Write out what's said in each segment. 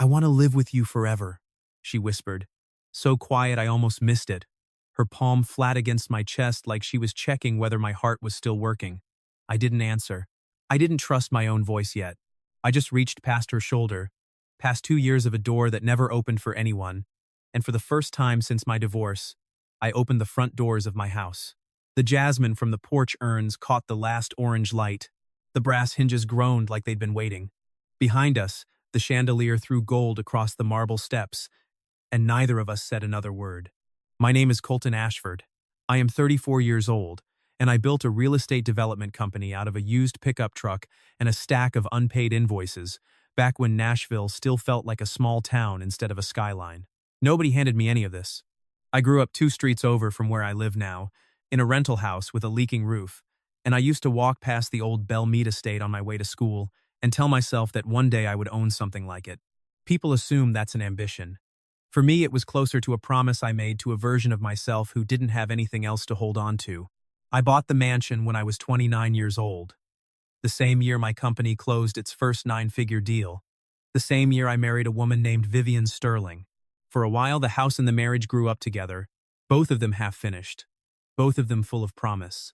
"I want to live with you forever," she whispered. So quiet I almost missed it, her palm flat against my chest like she was checking whether my heart was still working. I didn't answer. I didn't trust my own voice yet. I just reached past her shoulder, past 2 years of a door that never opened for anyone, and for the first time since my divorce, I opened the front doors of my house. The jasmine from the porch urns caught the last orange light. The brass hinges groaned like they'd been waiting. Behind us, the chandelier threw gold across the marble steps, and neither of us said another word. My name is Colton Ashford. I am 34 years old, and I built a real estate development company out of a used pickup truck and a stack of unpaid invoices, back when Nashville still felt like a small town instead of a skyline. Nobody handed me any of this. I grew up 2 streets over from where I live now, in a rental house with a leaking roof, and I used to walk past the old Belmead estate on my way to school and tell myself that one day I would own something like it. People assume that's an ambition. For me, it was closer to a promise I made to a version of myself who didn't have anything else to hold on to. I bought the mansion when I was 29 years old. The same year my company closed its first 9-figure deal. The same year I married a woman named Vivian Sterling. For a while, the house and the marriage grew up together, both of them half-finished, both of them full of promise.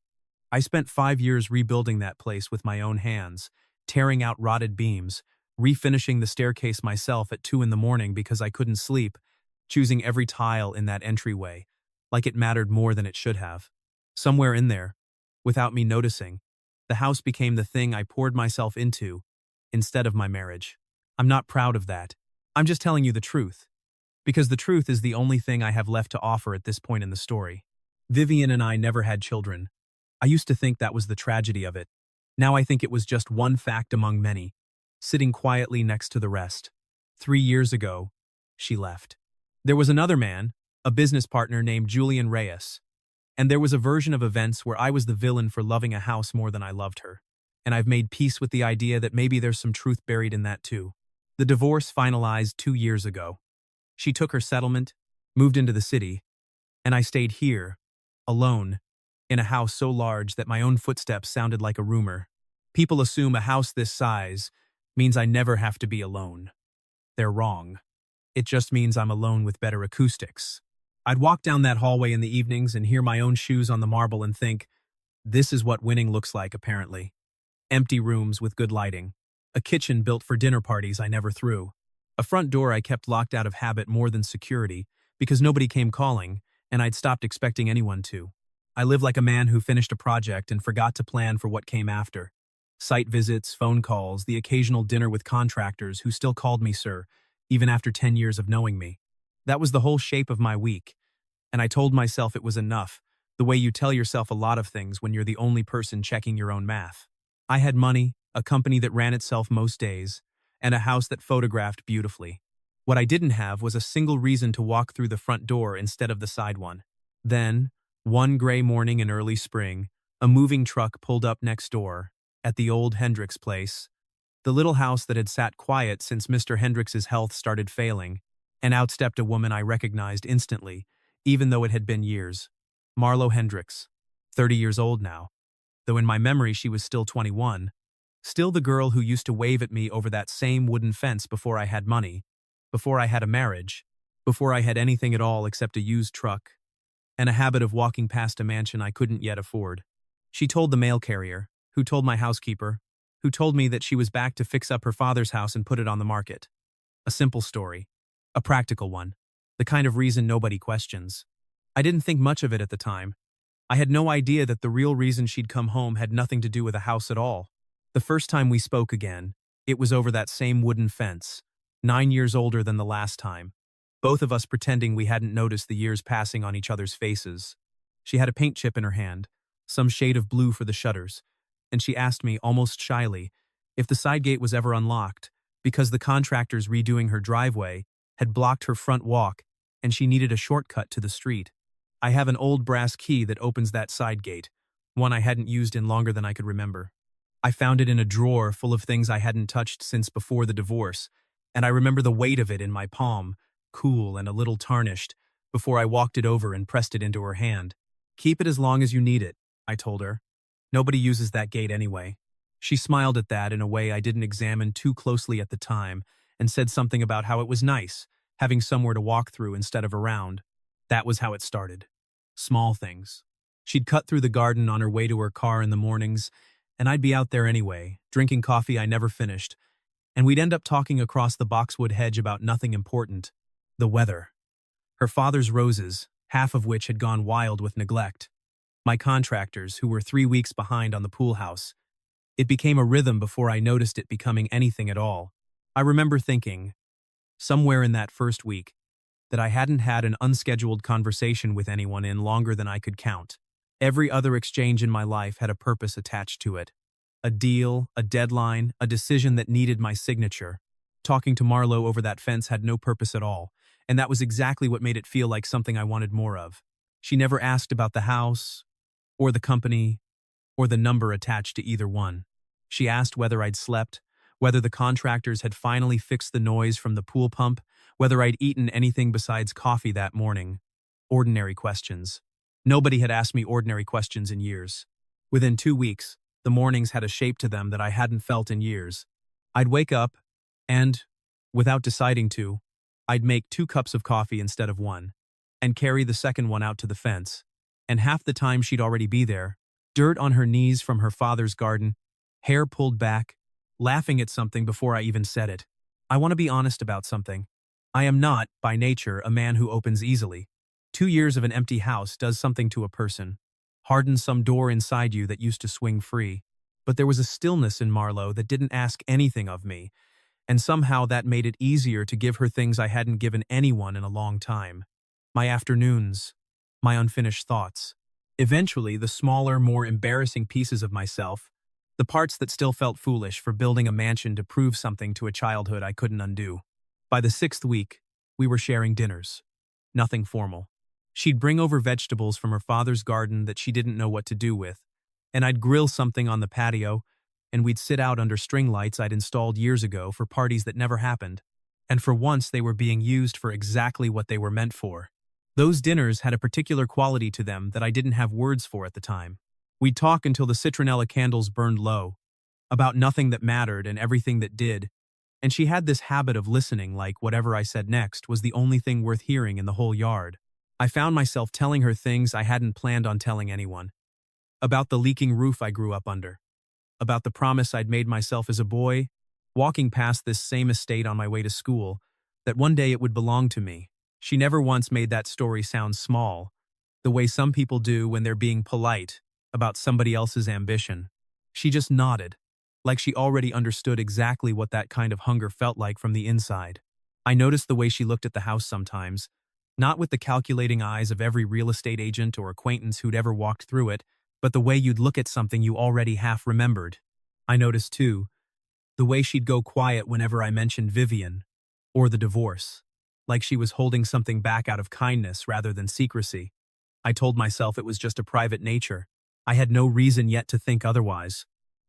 I spent 5 years rebuilding that place with my own hands, tearing out rotted beams, refinishing the staircase myself at 2 in the morning because I couldn't sleep, choosing every tile in that entryway, like it mattered more than it should have. Somewhere in there, without me noticing, the house became the thing I poured myself into, instead of my marriage. I'm not proud of that. I'm just telling you the truth. Because the truth is the only thing I have left to offer at this point in the story. Vivian and I never had children. I used to think that was the tragedy of it. Now I think it was just one fact among many, sitting quietly next to the rest. 3 years ago, she left. There was another man, a business partner named Julian Reyes. And there was a version of events where I was the villain for loving a house more than I loved her. And I've made peace with the idea that maybe there's some truth buried in that too. The divorce finalized 2 years ago. She took her settlement, moved into the city, and I stayed here, alone, in a house so large that my own footsteps sounded like a rumor. People assume a house this size means I never have to be alone. They're wrong. It just means I'm alone with better acoustics. I'd walk down that hallway in the evenings and hear my own shoes on the marble and think, this is what winning looks like, apparently. Empty rooms with good lighting. A kitchen built for dinner parties I never threw. A front door I kept locked out of habit more than security, because nobody came calling, and I'd stopped expecting anyone to. I live like a man who finished a project and forgot to plan for what came after. Site visits, phone calls, the occasional dinner with contractors who still called me sir, even after 10 years of knowing me. That was the whole shape of my week, and I told myself it was enough, the way you tell yourself a lot of things when you're the only person checking your own math. I had money, a company that ran itself most days, and a house that photographed beautifully. What I didn't have was a single reason to walk through the front door instead of the side one. Then, one gray morning in early spring, a moving truck pulled up next door, at the old Hendricks place, the little house that had sat quiet since Mr. Hendricks's health started failing, and out stepped a woman I recognized instantly, even though it had been years. Marlo Hendricks, 30 years old now, though in my memory she was still 21. Still the girl who used to wave at me over that same wooden fence before I had money, before I had a marriage, before I had anything at all except a used truck, and a habit of walking past a mansion I couldn't yet afford. She told the mail carrier, who told my housekeeper, who told me that she was back to fix up her father's house and put it on the market. A simple story. A practical one. The kind of reason nobody questions. I didn't think much of it at the time. I had no idea that the real reason she'd come home had nothing to do with a house at all. The first time we spoke again, it was over that same wooden fence, 9 years older than the last time, both of us pretending we hadn't noticed the years passing on each other's faces. She had a paint chip in her hand, some shade of blue for the shutters, and she asked me, almost shyly, if the side gate was ever unlocked, because the contractors redoing her driveway had blocked her front walk and she needed a shortcut to the street. I have an old brass key that opens that side gate, one I hadn't used in longer than I could remember. I found it in a drawer full of things I hadn't touched since before the divorce, and I remember the weight of it in my palm, cool and a little tarnished, before I walked it over and pressed it into her hand. Keep it as long as you need it, I told her. Nobody uses that gate anyway. She smiled at that in a way I didn't examine too closely at the time, and said something about how it was nice, having somewhere to walk through instead of around. That was how it started. Small things. She'd cut through the garden on her way to her car in the mornings, and I'd be out there anyway, drinking coffee I never finished, and we'd end up talking across the boxwood hedge about nothing important. The weather. Her father's roses, half of which had gone wild with neglect. My contractors, who were 3 weeks behind on the pool house. It became a rhythm before I noticed it becoming anything at all. I remember thinking, somewhere in that first week, that I hadn't had an unscheduled conversation with anyone in longer than I could count. Every other exchange in my life had a purpose attached to it. A deal, a deadline, a decision that needed my signature. Talking to Marlo over that fence had no purpose at all, and that was exactly what made it feel like something I wanted more of. She never asked about the house, or the company, or the number attached to either one. She asked whether I'd slept, whether the contractors had finally fixed the noise from the pool pump, whether I'd eaten anything besides coffee that morning. Ordinary questions. Nobody had asked me ordinary questions in years. Within 2 weeks, the mornings had a shape to them that I hadn't felt in years. I'd wake up, and, without deciding to, I'd make 2 cups of coffee instead of 1, and carry the second one out to the fence. And half the time she'd already be there, dirt on her knees from her father's garden, hair pulled back, laughing at something before I even said it. I want to be honest about something. I am not, by nature, a man who opens easily. 2 years of an empty house does something to a person. Hardens some door inside you that used to swing free. But there was a stillness in Marlo that didn't ask anything of me, and somehow that made it easier to give her things I hadn't given anyone in a long time. My afternoons, my unfinished thoughts. Eventually, the smaller, more embarrassing pieces of myself, the parts that still felt foolish for building a mansion to prove something to a childhood I couldn't undo. By the 6th week, we were sharing dinners. Nothing formal. She'd bring over vegetables from her father's garden that she didn't know what to do with, and I'd grill something on the patio, and we'd sit out under string lights I'd installed years ago for parties that never happened. And for once they were being used for exactly what they were meant for. Those dinners had a particular quality to them that I didn't have words for at the time. We'd talk until the citronella candles burned low, about nothing that mattered and everything that did, and she had this habit of listening like whatever I said next was the only thing worth hearing in the whole yard. I found myself telling her things I hadn't planned on telling anyone. About the leaking roof I grew up under. About the promise I'd made myself as a boy, walking past this same estate on my way to school, that one day it would belong to me. She never once made that story sound small, the way some people do when they're being polite about somebody else's ambition. She just nodded, like she already understood exactly what that kind of hunger felt like from the inside. I noticed the way she looked at the house sometimes, not with the calculating eyes of every real estate agent or acquaintance who'd ever walked through it, but the way you'd look at something you already half remembered. I noticed, too, the way she'd go quiet whenever I mentioned Vivian, or the divorce, like she was holding something back out of kindness rather than secrecy. I told myself it was just a private nature. I had no reason yet to think otherwise.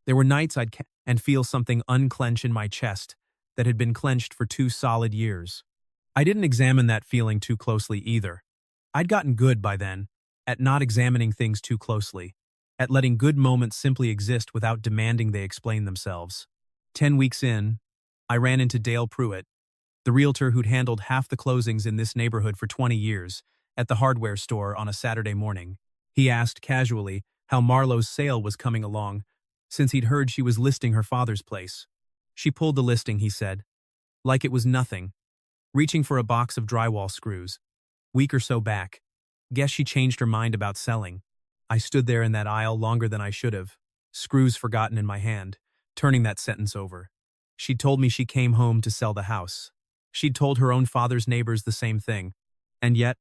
There were nights I'd and feel something unclench in my chest that had been clenched for 2 solid years. I didn't examine that feeling too closely either. I'd gotten good by then, at not examining things too closely, at letting good moments simply exist without demanding they explain themselves. 10 weeks in, I ran into Dale Pruitt, the realtor who'd handled half the closings in this neighborhood for 20 years, at the hardware store on a Saturday morning. He asked casually how Marlo's sale was coming along, since he'd heard she was listing her father's place. She pulled the listing, he said, like it was nothing, reaching for a box of drywall screws. Week or so back, guess she changed her mind about selling. I stood there in that aisle longer than I should have, screws forgotten in my hand, turning that sentence over. She'd told me she came home to sell the house. She'd told her own father's neighbors the same thing. And yet,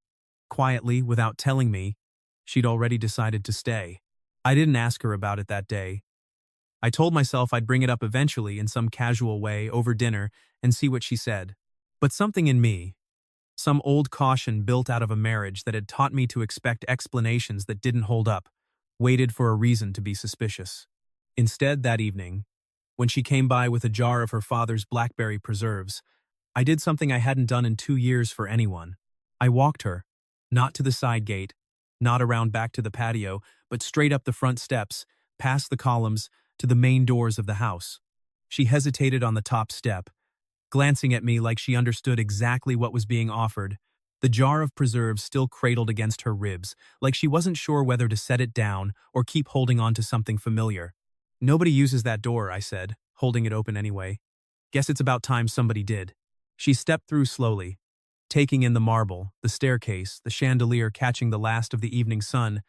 quietly, without telling me, she'd already decided to stay. I didn't ask her about it that day. I told myself I'd bring it up eventually in some casual way over dinner and see what she said. But something in me, some old caution built out of a marriage that had taught me to expect explanations that didn't hold up, waited for a reason to be suspicious. Instead, that evening, when she came by with a jar of her father's blackberry preserves, I did something I hadn't done in 2 years for anyone. I walked her, not to the side gate, not around back to the patio, but straight up the front steps, past the columns, to the main doors of the house. She hesitated on the top step, glancing at me like she understood exactly what was being offered, the jar of preserves still cradled against her ribs, like she wasn't sure whether to set it down or keep holding on to something familiar. "Nobody uses that door," I said, holding it open anyway. "Guess it's about time somebody did." She stepped through slowly, taking in the marble, the staircase, the chandelier catching the last of the evening sun,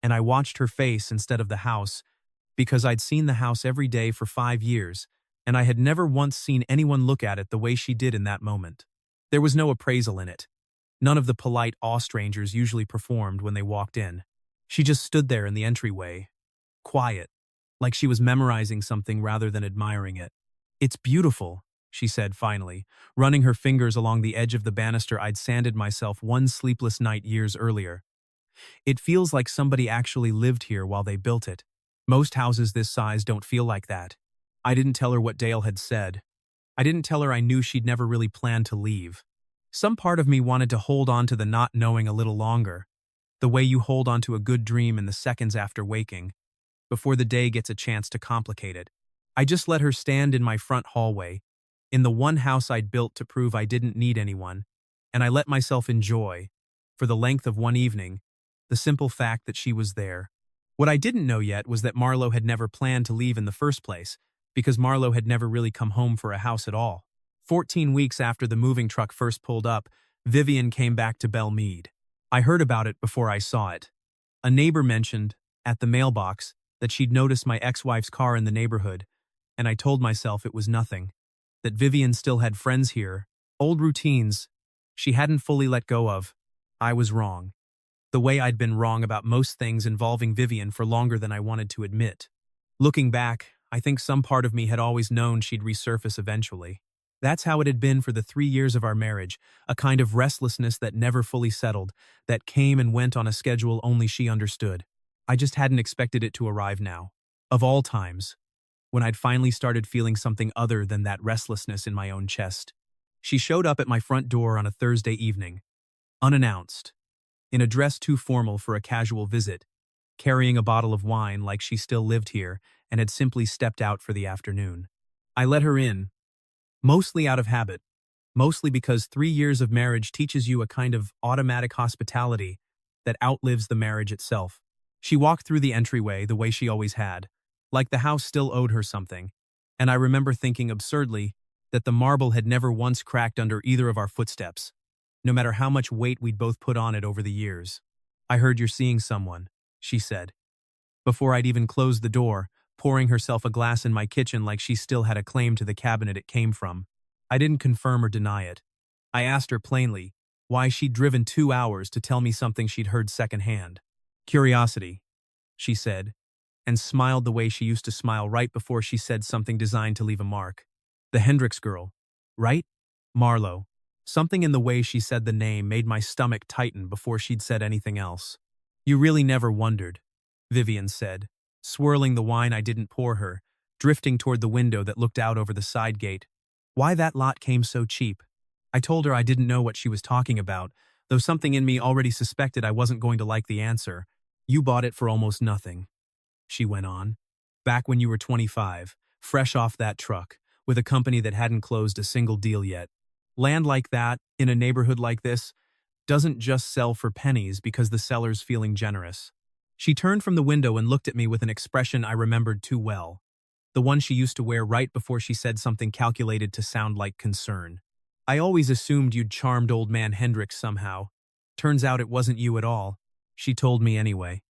and I watched her face instead of the house, because I'd seen the house every day for 5 years, and I had never once seen anyone look at it the way she did in that moment. There was no appraisal in it. None of the polite awe strangers usually performed when they walked in. She just stood there in the entryway, quiet, like she was memorizing something rather than admiring it. "It's beautiful," she said finally, running her fingers along the edge of the banister I'd sanded myself one sleepless night years earlier. "It feels like somebody actually lived here while they built it. Most houses this size don't feel like that." I didn't tell her what Dale had said. I didn't tell her I knew she'd never really planned to leave. Some part of me wanted to hold on to the not knowing a little longer, the way you hold on to a good dream in the seconds after waking, before the day gets a chance to complicate it. I just let her stand in my front hallway, in the one house I'd built to prove I didn't need anyone, and I let myself enjoy, for the length of one evening, the simple fact that she was there. What I didn't know yet was that Marlo had never planned to leave in the first place, because Marlo had never really come home for a house at all. 14 weeks after the moving truck first pulled up, Vivian came back to Belle Meade. I heard about it before I saw it. A neighbor mentioned, at the mailbox, that she'd noticed my ex-wife's car in the neighborhood, and I told myself it was nothing. That Vivian still had friends here, old routines she hadn't fully let go of. I was wrong. The way I'd been wrong about most things involving Vivian for longer than I wanted to admit. Looking back, I think some part of me had always known she'd resurface eventually. That's how it had been for the 3 years of our marriage, a kind of restlessness that never fully settled, that came and went on a schedule only she understood. I just hadn't expected it to arrive now. Of all times, when I'd finally started feeling something other than that restlessness in my own chest. She showed up at my front door on a Thursday evening, unannounced, in a dress too formal for a casual visit, carrying a bottle of wine like she still lived here and had simply stepped out for the afternoon. I let her in, mostly out of habit, mostly because 3 years of marriage teaches you a kind of automatic hospitality that outlives the marriage itself. She walked through the entryway the way she always had, like the house still owed her something, and I remember thinking absurdly that the marble had never once cracked under either of our footsteps, no matter how much weight we'd both put on it over the years. "I heard you're seeing someone," she said, before I'd even closed the door, pouring herself a glass in my kitchen like she still had a claim to the cabinet it came from. I didn't confirm or deny it. I asked her plainly why she'd driven 2 hours to tell me something she'd heard secondhand. "Curiosity," she said, and smiled the way she used to smile right before she said something designed to leave a mark. "The Hendricks girl, right? Marlo." Something in the way she said the name made my stomach tighten before she'd said anything else. "You really never wondered," Vivian said, swirling the wine I didn't pour her, drifting toward the window that looked out over the side gate, "why that lot came so cheap?" I told her I didn't know what she was talking about, though something in me already suspected I wasn't going to like the answer. "You bought it for almost nothing," she went on. "Back when you were 25, fresh off that truck, with a company that hadn't closed a single deal yet. Land like that, in a neighborhood like this, doesn't just sell for pennies because the seller's feeling generous." She turned from the window and looked at me with an expression I remembered too well, the one she used to wear right before she said something calculated to sound like concern. "I always assumed you'd charmed old man Hendricks somehow. Turns out it wasn't you at all," she told me anyway.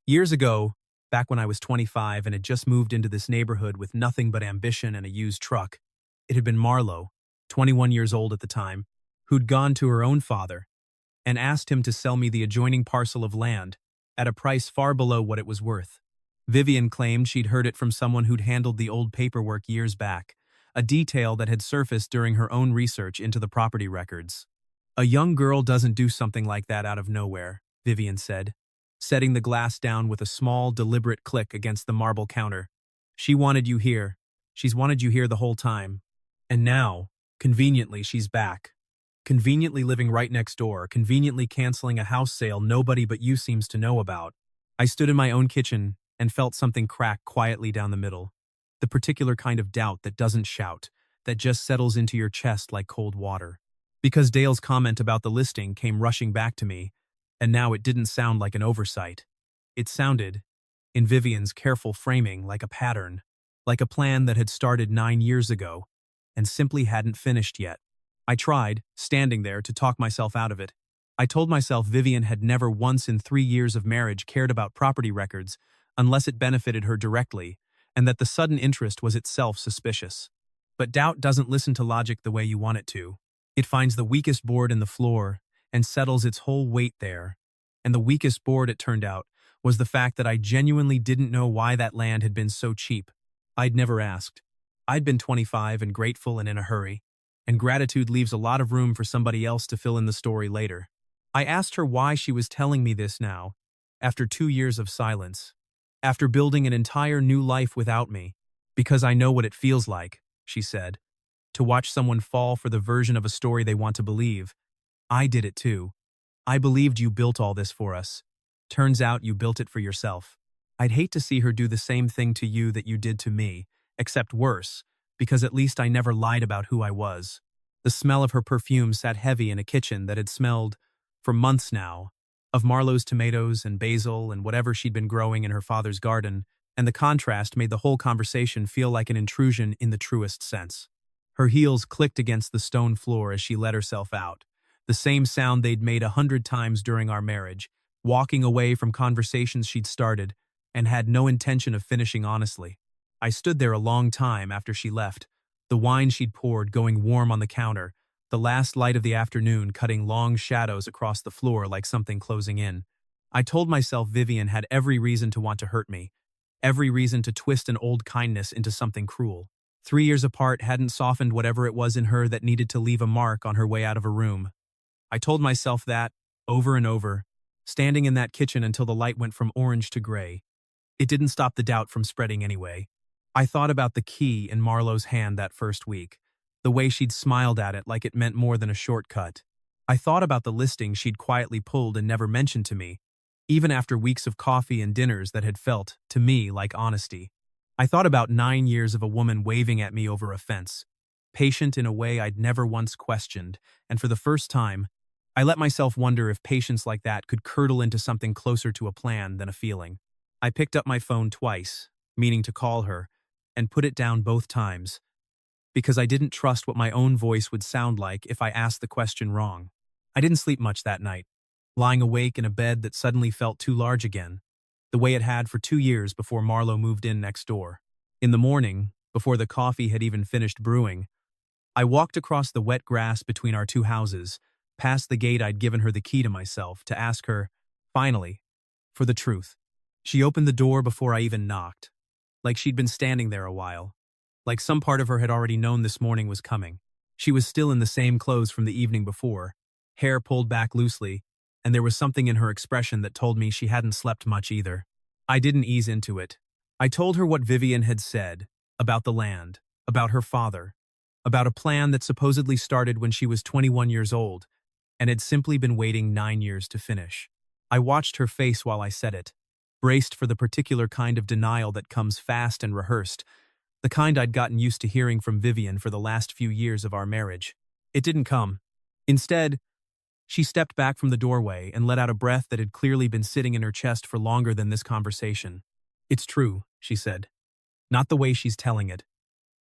Years ago, back when I was 25 and had just moved into this neighborhood with nothing but ambition and a used truck, it had been Marlo, 21 years old at the time, who'd gone to her own father and asked him to sell me the adjoining parcel of land at a price far below what it was worth. Vivian claimed she'd heard it from someone who'd handled the old paperwork years back, a detail that had surfaced during her own research into the property records. "A young girl doesn't do something like that out of nowhere," Vivian said, setting the glass down with a small, deliberate click against the marble counter. "She wanted you here. She's wanted you here the whole time. And now, conveniently, she's back. Conveniently living right next door, conveniently canceling a house sale nobody but you seems to know about." I stood in my own kitchen and felt something crack quietly down the middle. The particular kind of doubt that doesn't shout, that just settles into your chest like cold water. Because Dale's comment about the listing came rushing back to me, and now it didn't sound like an oversight. It sounded, in Vivian's careful framing, like a pattern, like a plan that had started 9 years ago and simply hadn't finished yet. I tried, standing there, to talk myself out of it. I told myself Vivian had never once in 3 years of marriage cared about property records unless it benefited her directly, and that the sudden interest was itself suspicious. But doubt doesn't listen to logic the way you want it to. It finds the weakest board in the floor and settles its whole weight there. And the weakest board, it turned out, was the fact that I genuinely didn't know why that land had been so cheap. I'd never asked. I'd been 25 and grateful and in a hurry, and gratitude leaves a lot of room for somebody else to fill in the story later. I asked her why she was telling me this now, after 2 years of silence, after building an entire new life without me. Because I know what it feels like, she said, to watch someone fall for the version of a story they want to believe. I did it too. I believed you built all this for us. Turns out you built it for yourself. I'd hate to see her do the same thing to you that you did to me, except worse, because at least I never lied about who I was. The smell of her perfume sat heavy in a kitchen that had smelled, for months now, of Marlowe's tomatoes and basil and whatever she'd been growing in her father's garden, and the contrast made the whole conversation feel like an intrusion in the truest sense. Her heels clicked against the stone floor as she let herself out, the same sound they'd made 100 times during our marriage, walking away from conversations she'd started and had no intention of finishing honestly. I stood there a long time after she left, the wine she'd poured going warm on the counter, the last light of the afternoon cutting long shadows across the floor like something closing in. I told myself Vivian had every reason to want to hurt me, every reason to twist an old kindness into something cruel. 3 years apart hadn't softened whatever it was in her that needed to leave a mark on her way out of a room. I told myself that, over and over, standing in that kitchen until the light went from orange to gray. It didn't stop the doubt from spreading anyway. I thought about the key in Marlowe's hand that first week, the way she'd smiled at it like it meant more than a shortcut. I thought about the listing she'd quietly pulled and never mentioned to me, even after weeks of coffee and dinners that had felt, to me, like honesty. I thought about 9 years of a woman waving at me over a fence, patient in a way I'd never once questioned, and for the first time, I let myself wonder if patience like that could curdle into something closer to a plan than a feeling. I picked up my phone twice, meaning to call her, and put it down both times, because I didn't trust what my own voice would sound like if I asked the question wrong. I didn't sleep much that night, lying awake in a bed that suddenly felt too large again, the way it had for 2 years before Marlowe moved in next door. In the morning, before the coffee had even finished brewing, I walked across the wet grass between our two houses, past the gate I'd given her the key to myself, to ask her, finally, for the truth. She opened the door before I even knocked, like she'd been standing there a while, like some part of her had already known this morning was coming. She was still in the same clothes from the evening before, hair pulled back loosely, and there was something in her expression that told me she hadn't slept much either. I didn't ease into it. I told her what Vivian had said, about the land, about her father, about a plan that supposedly started when she was 21 years old, and had simply been waiting 9 years to finish. I watched her face while I said it, braced for the particular kind of denial that comes fast and rehearsed, the kind I'd gotten used to hearing from Vivian for the last few years of our marriage. It didn't come. Instead, she stepped back from the doorway and let out a breath that had clearly been sitting in her chest for longer than this conversation. "It's true," she said. "Not the way she's telling it,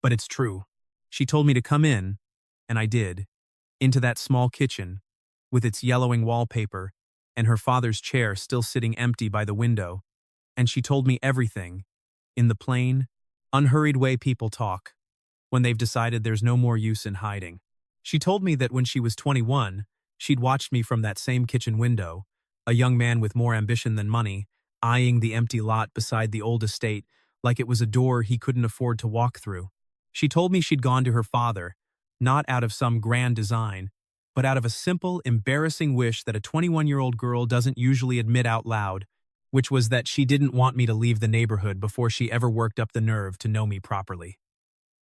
but it's true. She told me to come in, and I did, into that small kitchen, with its yellowing wallpaper and her father's chair still sitting empty by the window, and she told me everything, in the plain, unhurried way people talk, when they've decided there's no more use in hiding. She told me that when she was 21, she'd watched me from that same kitchen window, a young man with more ambition than money, eyeing the empty lot beside the old estate like it was a door he couldn't afford to walk through. She told me she'd gone to her father, not out of some grand design, but out of a simple, embarrassing wish that a 21-year-old girl doesn't usually admit out loud, which was that she didn't want me to leave the neighborhood before she ever worked up the nerve to know me properly.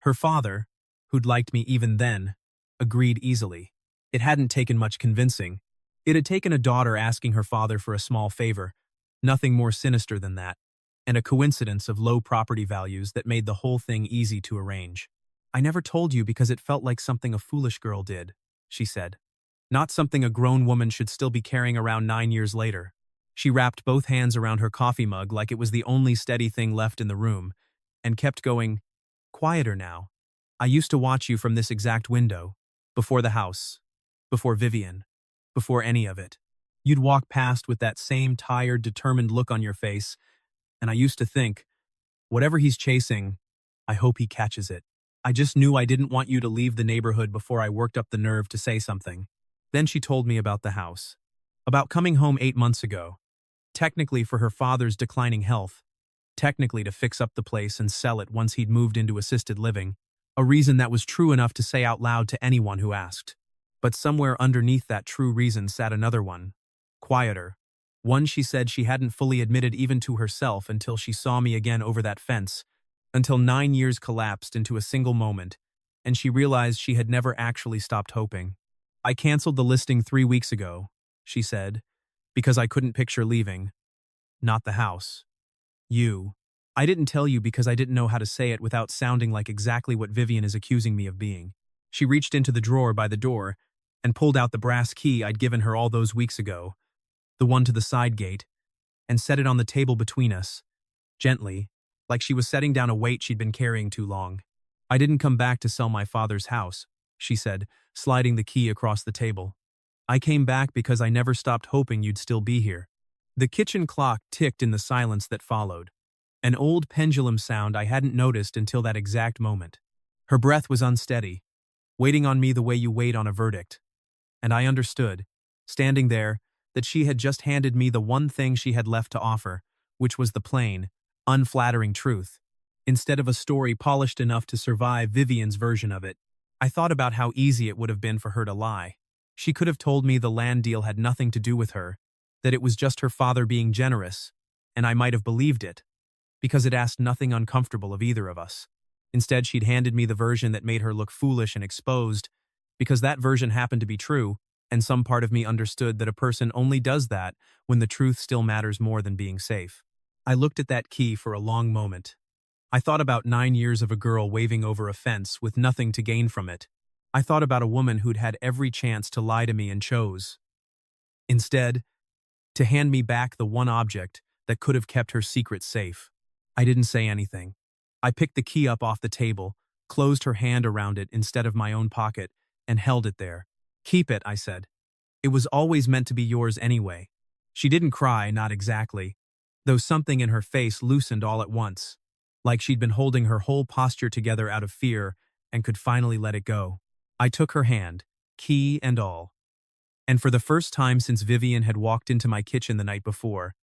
Her father, who'd liked me even then, agreed easily. It hadn't taken much convincing. It had taken a daughter asking her father for a small favor, nothing more sinister than that, and a coincidence of low property values that made the whole thing easy to arrange. I never told you because it felt like something a foolish girl did, she said. Not something a grown woman should still be carrying around 9 years later. She wrapped both hands around her coffee mug like it was the only steady thing left in the room, and kept going, "Quieter now. I used to watch you from this exact window. Before the house. Before Vivian. Before any of it. You'd walk past with that same tired, determined look on your face, and I used to think, whatever he's chasing, I hope he catches it. I just knew I didn't want you to leave the neighborhood before I worked up the nerve to say something." Then she told me about the house. About coming home 8 months ago. Technically for her father's declining health. Technically to fix up the place and sell it once he'd moved into assisted living. A reason that was true enough to say out loud to anyone who asked. But somewhere underneath that true reason sat another one. Quieter. One she said she hadn't fully admitted even to herself until she saw me again over that fence. Until 9 years collapsed into a single moment, and she realized she had never actually stopped hoping. "I canceled the listing 3 weeks ago," she said, "because I couldn't picture leaving. Not the house. You. I didn't tell you because I didn't know how to say it without sounding like exactly what Vivian is accusing me of being." She reached into the drawer by the door and pulled out the brass key I'd given her all those weeks ago, the one to the side gate, and set it on the table between us, gently, like she was setting down a weight she'd been carrying too long. "I didn't come back to sell my father's house," she said, sliding the key across the table. "I came back because I never stopped hoping you'd still be here." The kitchen clock ticked in the silence that followed. An old pendulum sound I hadn't noticed until that exact moment. Her breath was unsteady, waiting on me the way you wait on a verdict. And I understood, standing there, that she had just handed me the one thing she had left to offer, which was the plain, unflattering truth. Instead of a story polished enough to survive Vivian's version of it, I thought about how easy it would have been for her to lie. She could have told me the land deal had nothing to do with her, that it was just her father being generous, and I might have believed it, because it asked nothing uncomfortable of either of us. Instead, she'd handed me the version that made her look foolish and exposed, because that version happened to be true, and some part of me understood that a person only does that when the truth still matters more than being safe. I looked at that key for a long moment. I thought about 9 years of a girl waving over a fence with nothing to gain from it. I thought about a woman who'd had every chance to lie to me and chose, instead, to hand me back the one object that could have kept her secret safe. I didn't say anything. I picked the key up off the table, closed her hand around it instead of my own pocket, and held it there. "Keep it," I said. "It was always meant to be yours anyway." She didn't cry, not exactly, though something in her face loosened all at once, like she'd been holding her whole posture together out of fear and could finally let it go. I took her hand, key and all. And for the first time since Vivian had walked into my kitchen the night before,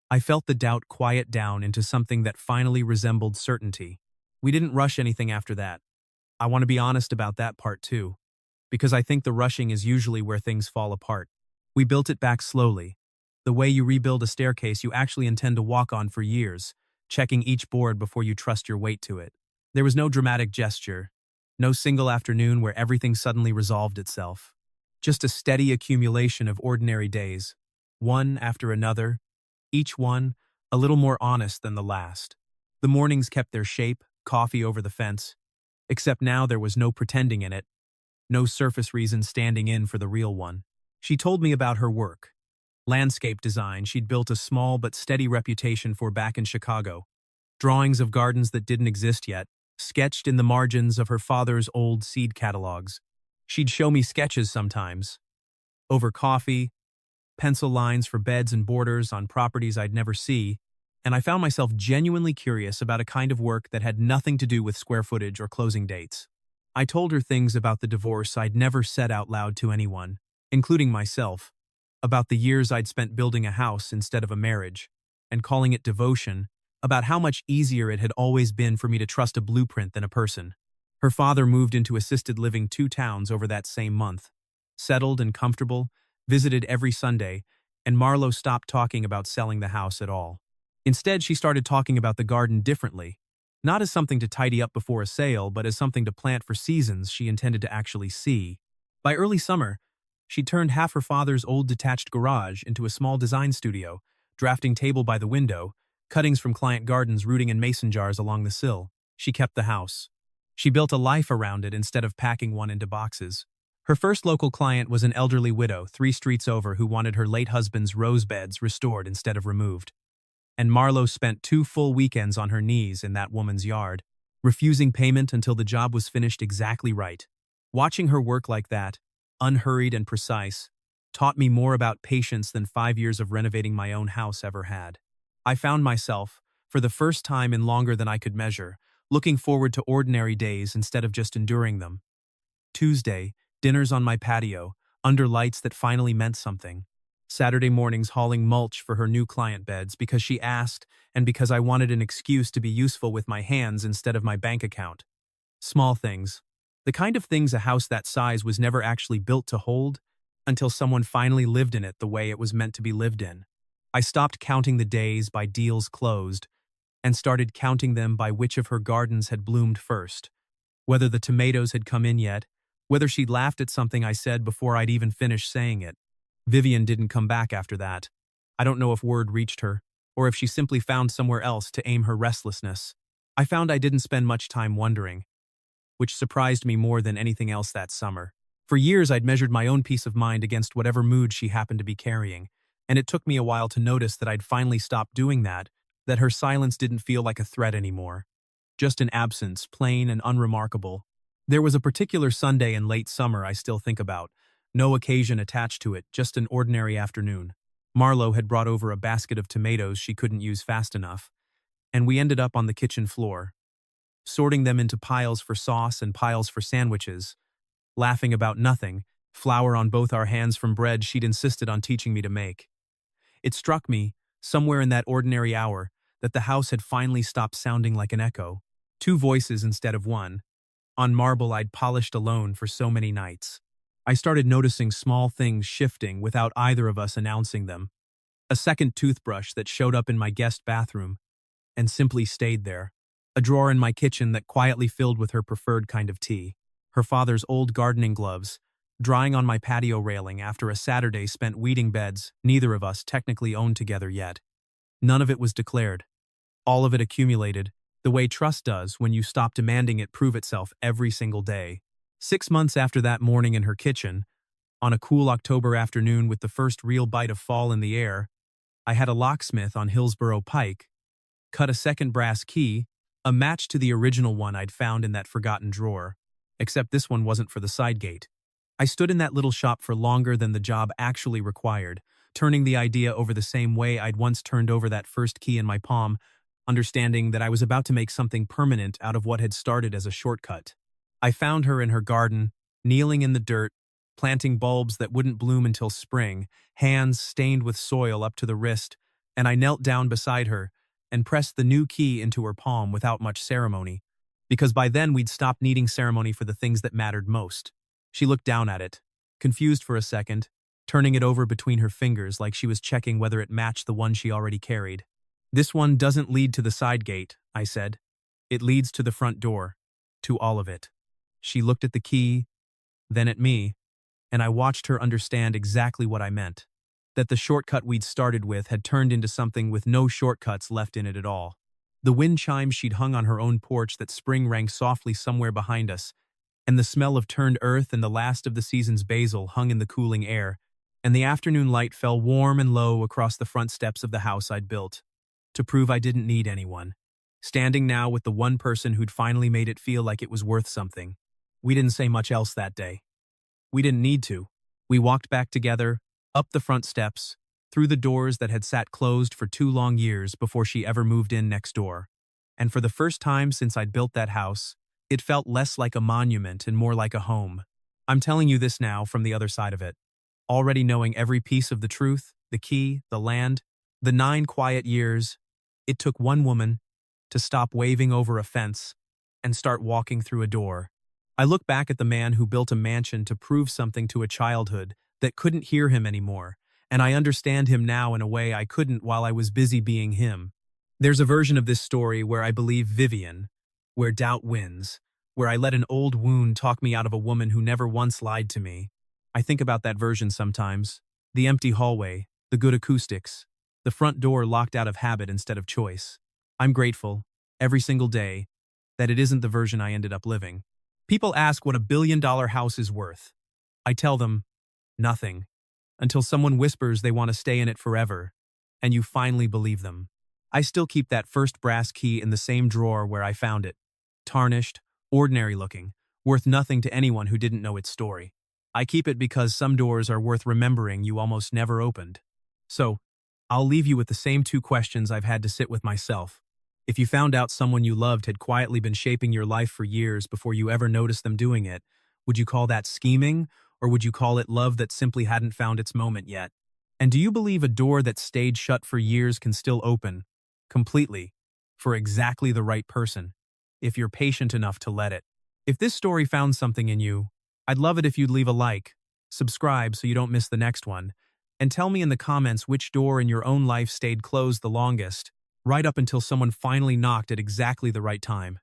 I felt the doubt quiet down into something that finally resembled certainty. We didn't rush anything after that. I want to be honest about that part too, because I think the rushing is usually where things fall apart. We built it back slowly, the way you rebuild a staircase you actually intend to walk on for years, checking each board before you trust your weight to it. There was no dramatic gesture, no single afternoon where everything suddenly resolved itself. Just a steady accumulation of ordinary days, one after another, each one a little more honest than the last. The mornings kept their shape, coffee over the fence, except now there was no pretending in it, no surface reason standing in for the real one. She told me about her work. Landscape design she'd built a small but steady reputation for back in Chicago. Drawings of gardens that didn't exist yet, sketched in the margins of her father's old seed catalogs. She'd show me sketches sometimes, over coffee, pencil lines for beds and borders on properties I'd never see, and I found myself genuinely curious about a kind of work that had nothing to do with square footage or closing dates. I told her things about the divorce I'd never said out loud to anyone, including myself, about the years I'd spent building a house instead of a marriage, and calling it devotion, about how much easier it had always been for me to trust a blueprint than a person. Her father moved into assisted living 2 towns over that same month. Settled and comfortable, visited every Sunday, and Marlo stopped talking about selling the house at all. Instead, she started talking about the garden differently, not as something to tidy up before a sale, but as something to plant for seasons she intended to actually see. By early summer, she'd turned half her father's old detached garage into a small design studio, drafting table by the window, cuttings from client gardens rooting in mason jars along the sill. She kept the house. She built a life around it instead of packing one into boxes. Her first local client was an elderly widow 3 streets over who wanted her late husband's rose beds restored instead of removed. And Marlo spent 2 full weekends on her knees in that woman's yard, refusing payment until the job was finished exactly right. Watching her work like that, unhurried and precise, taught me more about patience than 5 years of renovating my own house ever had. I found myself, for the first time in longer than I could measure, looking forward to ordinary days instead of just enduring them. Tuesday, dinners on my patio, under lights that finally meant something. Saturday mornings hauling mulch for her new client beds because she asked and because I wanted an excuse to be useful with my hands instead of my bank account. Small things. The kind of things a house that size was never actually built to hold until someone finally lived in it the way it was meant to be lived in. I stopped counting the days by deals closed and started counting them by which of her gardens had bloomed first, whether the tomatoes had come in yet, whether she'd laughed at something I said before I'd even finished saying it. Vivian didn't come back after that. I don't know if word reached her, or if she simply found somewhere else to aim her restlessness. I found I didn't spend much time wondering, which surprised me more than anything else that summer. For years I'd measured my own peace of mind against whatever mood she happened to be carrying, and it took me a while to notice that I'd finally stopped doing that her silence didn't feel like a threat anymore. Just an absence, plain and unremarkable. There was a particular Sunday in late summer I still think about. No occasion attached to it, just an ordinary afternoon. Marlo had brought over a basket of tomatoes she couldn't use fast enough, and we ended up on the kitchen floor, sorting them into piles for sauce and piles for sandwiches, laughing about nothing, flour on both our hands from bread she'd insisted on teaching me to make. It struck me, somewhere in that ordinary hour, that the house had finally stopped sounding like an echo. 2 voices instead of one. On marble I'd polished alone for so many nights. I started noticing small things shifting without either of us announcing them. A second toothbrush that showed up in my guest bathroom and simply stayed there. A drawer in my kitchen that quietly filled with her preferred kind of tea. Her father's old gardening gloves, drying on my patio railing after a Saturday spent weeding beds neither of us technically owned together yet. None of it was declared. All of it accumulated, the way trust does when you stop demanding it prove itself every single day. 6 months after that morning in her kitchen, on a cool October afternoon with the first real bite of fall in the air, I had a locksmith on Hillsborough Pike cut a second brass key, a match to the original one I'd found in that forgotten drawer, except this one wasn't for the side gate. I stood in that little shop for longer than the job actually required, turning the idea over the same way I'd once turned over that first key in my palm, understanding that I was about to make something permanent out of what had started as a shortcut. I found her in her garden, kneeling in the dirt, planting bulbs that wouldn't bloom until spring, hands stained with soil up to the wrist, and I knelt down beside her and pressed the new key into her palm without much ceremony, because by then we'd stopped needing ceremony for the things that mattered most. She looked down at it, confused for a second, turning it over between her fingers like she was checking whether it matched the one she already carried. "This one doesn't lead to the side gate," I said. "It leads to the front door, to all of it." She looked at the key, then at me, and I watched her understand exactly what I meant. That the shortcut we'd started with had turned into something with no shortcuts left in it at all. The wind chimes she'd hung on her own porch that spring rang softly somewhere behind us, and the smell of turned earth and the last of the season's basil hung in the cooling air, and the afternoon light fell warm and low across the front steps of the house I'd built, to prove I didn't need anyone. Standing now with the one person who'd finally made it feel like it was worth something. We didn't say much else that day. We didn't need to. We walked back together, up the front steps, through the doors that had sat closed for 2 long years before she ever moved in next door. And for the first time since I'd built that house, it felt less like a monument and more like a home. I'm telling you this now from the other side of it. Already knowing every piece of the truth, the key, the land, the 9 quiet years, it took one woman to stop waving over a fence and start walking through a door. I look back at the man who built a mansion to prove something to a childhood that couldn't hear him anymore, and I understand him now in a way I couldn't while I was busy being him. There's a version of this story where I believe Vivian, where doubt wins, where I let an old wound talk me out of a woman who never once lied to me. I think about that version sometimes. The empty hallway, the good acoustics, the front door locked out of habit instead of choice. I'm grateful, every single day, that it isn't the version I ended up living. People ask what $1 billion house is worth. I tell them, nothing, until someone whispers they want to stay in it forever, and you finally believe them. I still keep that first brass key in the same drawer where I found it. Tarnished, ordinary looking, worth nothing to anyone who didn't know its story. I keep it because some doors are worth remembering you almost never opened. So, I'll leave you with the same two questions I've had to sit with myself. If you found out someone you loved had quietly been shaping your life for years before you ever noticed them doing it, would you call that scheming, or would you call it love that simply hadn't found its moment yet? And do you believe a door that stayed shut for years can still open, completely, for exactly the right person, if you're patient enough to let it? If this story found something in you, I'd love it if you'd leave a like, subscribe so you don't miss the next one, and tell me in the comments which door in your own life stayed closed the longest, right up until someone finally knocked at exactly the right time.